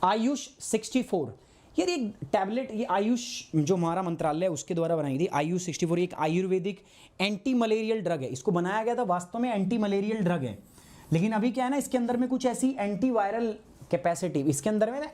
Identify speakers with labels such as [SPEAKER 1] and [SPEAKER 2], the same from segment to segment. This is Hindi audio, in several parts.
[SPEAKER 1] आयुष 64, यार एक टैबलेट, ये आयुष जो हमारा मंत्रालय है उसके द्वारा बनाई थी। आयुष 64 एक आयुर्वेदिक एंटी मलेरियल ड्रग है। इसको बनाया गया था, वास्तव में एंटी मलेरियल ड्रग है, लेकिन अभी क्या है ना, इसके अंदर में कुछ ऐसी एंटीवायरल कैपेसिटी, इसके अंदर में ना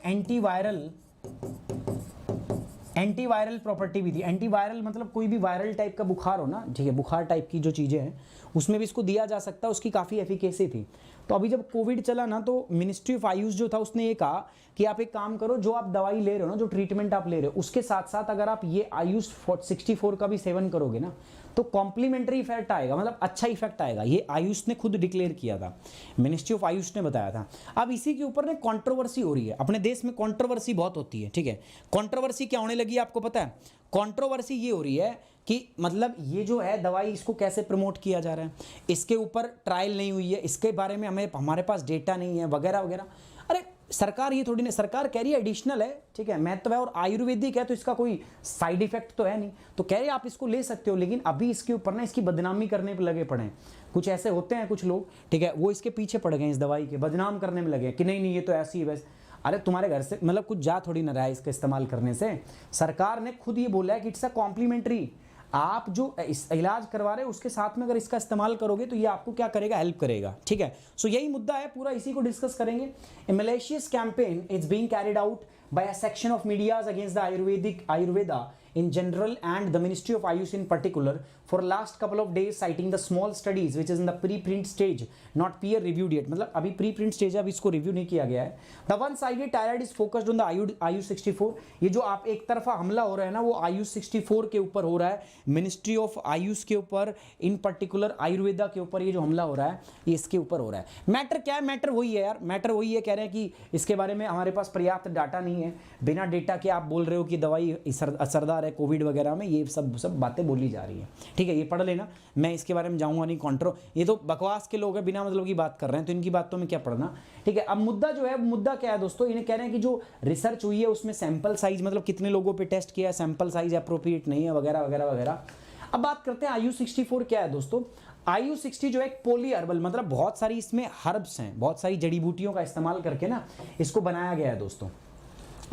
[SPEAKER 1] एंटीवायरल प्रॉपर्टी भी थी। एंटीवायरल मतलब कोई भी वायरल टाइप का बुखार हो ना, ठीक है, बुखार टाइप की जो चीज़ें हैं उसमें भी इसको दिया जा सकता है, उसकी काफ़ी एफिकेसी थी। तो अभी जब कोविड चला ना, तो मिनिस्ट्री ऑफ आयुष जो था उसने ये कहा कि आप एक काम करो, जो आप दवाई ले रहे हो ना, जो ट्रीटमेंट आप ले रहे हो, उसके साथ साथ अगर आप ये आयुष 64 का भी सेवन करोगे ना, तो कॉम्प्लीमेंट्री इफेक्ट आएगा, मतलब अच्छा इफेक्ट आएगा। ये आयुष ने खुद डिक्लेयर किया था, मिनिस्ट्री ऑफ आयुष ने बताया था। अब इसी के ऊपर ना कंट्रोवर्सी हो रही है, अपने देश में कंट्रोवर्सी बहुत होती है, ठीक है। कंट्रोवर्सी क्या होने लगी है आपको पता है? कंट्रोवर्सी ये हो रही है कि मतलब ये जो है दवाई, इसको कैसे प्रमोट किया जा रहा है, इसके ऊपर ट्रायल नहीं हुई है, इसके बारे में हमारे पास डेटा नहीं है, वगैरह वगैरह। अरे सरकार ये थोड़ी ना, सरकार कह रही है एडिशनल है, ठीक है, महत्व है और आयुर्वेदिक है, तो इसका कोई साइड इफेक्ट तो है नहीं, तो कह रहे आप इसको ले सकते हो। लेकिन अभी इसके ऊपर ना इसकी बदनामी करने पे लगे पड़े हैं। कुछ ऐसे होते हैं कुछ लोग, ठीक है, वो इसके पीछे पड़ गए, इस दवाई के बदनाम करने में लगे कि नहीं नहीं ये तो ऐसी है वैसे। अरे तुम्हारे घर से मतलब कुछ जा थोड़ी ना रहा है इसका इस्तेमाल करने से। सरकार ने खुद ये बोला है कि इट्स अ कॉम्प्लीमेंट्री, आप जो इस इलाज करवा रहे हो उसके साथ में अगर इसका इस्तेमाल करोगे तो ये आपको क्या करेगा, हेल्प करेगा, ठीक है। सो यही मुद्दा है, पूरा इसी को डिस्कस करेंगे। A malicious campaign is being carried out by a section of medias against the Ayurveda in general and the Ministry of Ayush in particular for last couple of days, citing the small studies which is in the preprint stage, not peer reviewed yet। मतलब अभी preprint stage है, अभी इसको रिव्यू नहीं किया गया है। The one-sided tirade is focused on the Ayush 64। ये जो आप एक तरफा हमला हो रहा है ना, वो आयुष 64 के ऊपर हो रहा है, मिनिस्ट्री ऑफ आयुष के ऊपर, इन पर्टिकुलर आयुर्वेदा के ऊपर ये जो हमला हो रहा है, ये इसके ऊपर हो रहा है। मैटर क्या है? मैटर वही है यार, मैटर वही है, कह रहे हैं कि इसके बारे में हमारे पास पर्याप्त डाटा नहीं है। बिना डेटा के आप बोल रहे हो कि दवाई असरदार है कोविड वगैरह में, ये सब बातें बोली जा रही है, ठीक है। ये पढ़ लेना, मैं इसके बारे में जाऊंगा नहीं। ये तो बकवास के लोग हैं, बिना मतलब की बात कर रहे हैं, तो इनकी बातों में क्या पढ़ना, ठीक है। अब मुद्दा जो है, मुद्दा क्या है दोस्तों, इन्हें कह रहे हैं कि जो रिसर्च हुई है उसमें सैंपल साइज, मतलब कितने लोगों पे टेस्ट किया है, सैंपल साइज अप्रोप्रिएट नहीं है, वगैरह वगैरह वगैरह। अब बात करते हैं आयुष 64 क्या है दोस्तों। आयुष 60 जो एक पोली हर्बल, मतलब बहुत सारी इसमें हर्ब्स हैं, बहुत सारी जड़ी बूटियों का इस्तेमाल करके ना इसको बनाया गया है दोस्तों,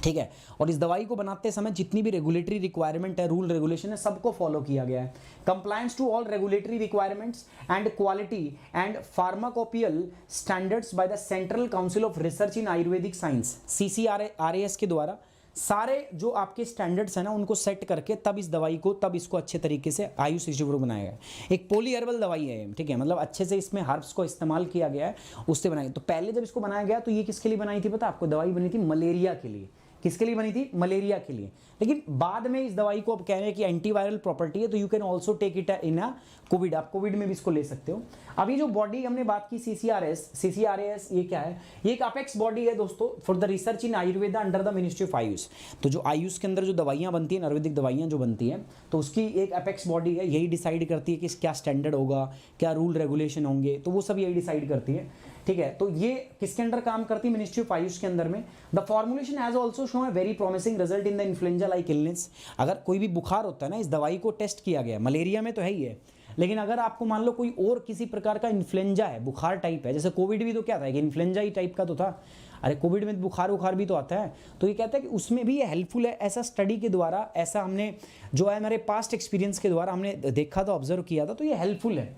[SPEAKER 1] ठीक है। और इस दवाई को बनाते समय जितनी भी रेगुलेटरी रिक्वायरमेंट है, रूल रेगुलेशन है, सबको फॉलो किया गया है। Compliance to all regulatory requirements and quality and pharmacopoeial standards by the central council of research in Ayurvedic science, CCRAS के द्वारा सारे जो आपके स्टैंडर्ड्स हैं ना उनको सेट करके तब इस दवाई को, तब इसको अच्छे तरीके से आयुष 64 बनाया गया है। एक पोली हर्बल दवाई है, ठीक है, मतलब अच्छे से इसमें हर्ब्स को इस्तेमाल किया गया है, उससे बनाई। तो पहले जब इसको बनाया गया तो ये किसके लिए बनाई थी पता आपको? दवाई बनी थी मलेरिया के लिए। किसके लिए बनी थी? मलेरिया के लिए। लेकिन बाद में इस दवाई को अब कह रहे हैं कि एंटीवायरल प्रॉपर्टी है, तो you can also take it in a COVID, आप कोविड में भी इसको ले सकते हो। अभी जो बॉडी हमने बात की CCRAS, ये क्या है? ये एक अपेक्स बॉडी है दोस्तों for the research in Ayurveda under the ministry of Ayush. तो जो आयुष के अंदर जो दवाइयाँ बनती हैं, आयुर्वेदिक दवाइयाँ जो बनती हैं, तो उसकी एक अपेक्स बॉडी है, यही डिसाइड करती है कि क्या स्टैंडर्ड होगा, क्या रूल रेगुलेशन होंगे, तो वो सब यही डिसाइड करती है, ठीक है। तो ये किसके अंडर काम करती है? मिनिस्ट्री ऑफ आयुष के अंदर में। The formulation has also show a very promising result in the influenza like illness. अगर कोई भी बुखार होता है ना, इस दवाई को टेस्ट किया गया, मलेरिया में तो है ही है, लेकिन अगर आपको मान लो कोई और किसी प्रकार का इन्फ्लुएंजा है, बुखार टाइप है, जैसे कोविड भी तो क्या था कि इन्फ्लुएंजा ही टाइप का तो था, अरे कोविड में बुखार भी तो आता है, तो ये कहता है कि उसमें भी ये हेल्पफुल है। ऐसा स्टडी के द्वारा, ऐसा हमने जो है हमारे पास्ट एक्सपीरियंस के द्वारा हमने देखा था, ऑब्जर्व किया था, तो ये हेल्पफुल है।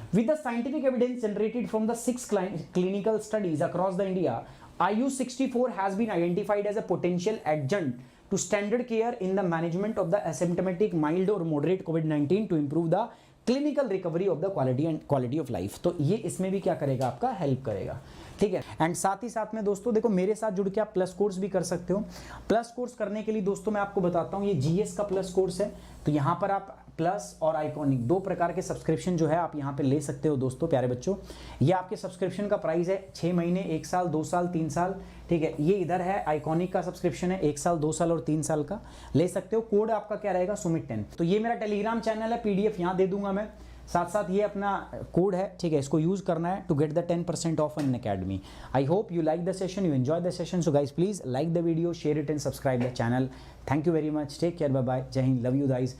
[SPEAKER 1] With the scientific evidence generated from the 6 clinical studies across the India, Ayush 64 has been identified as a potential adjunct to standard care in the management of the asymptomatic mild or moderate COVID-19 to improve the clinical recovery of the quality of life। तो ये इसमें भी क्या करेगा? आपका हेल्प करेगा, ठीक है। एंड साथ ही साथ में दोस्तों देखो, मेरे साथ जुड़ के आप प्लस कोर्स भी कर सकते हो। प्लस कोर्स करने के लिए दोस्तों मैं आपको बताता हूँ, ये GS का प्लस कोर्स है, तो यहाँ पर आप प्लस और आइकॉनिक 2 प्रकार के सब्सक्रिप्शन जो है आप यहाँ पे ले सकते हो दोस्तों, प्यारे बच्चों। ये आपके सब्सक्रिप्शन का प्राइस है 6 महीने, 1 साल, 2 साल, 3 साल, ठीक है। ये इधर है आइकॉनिक का सब्सक्रिप्शन है 1 साल, 2 साल और 3 साल का, ले सकते हो। कोड आपका क्या रहेगा? सुमित 10। तो ये मेरा टेलीग्राम चैनल है, PDF यहाँ दे दूंगा मैं, साथ साथ ये अपना कोड है, ठीक है, इसको यूज करना है to get the 10% off Unacademy. I hope you like the session, you enjoy the session. So guys please like the video, share it and subscribe the channel. Thank you very much, take care, bye bye, Jai Hind, love you guys.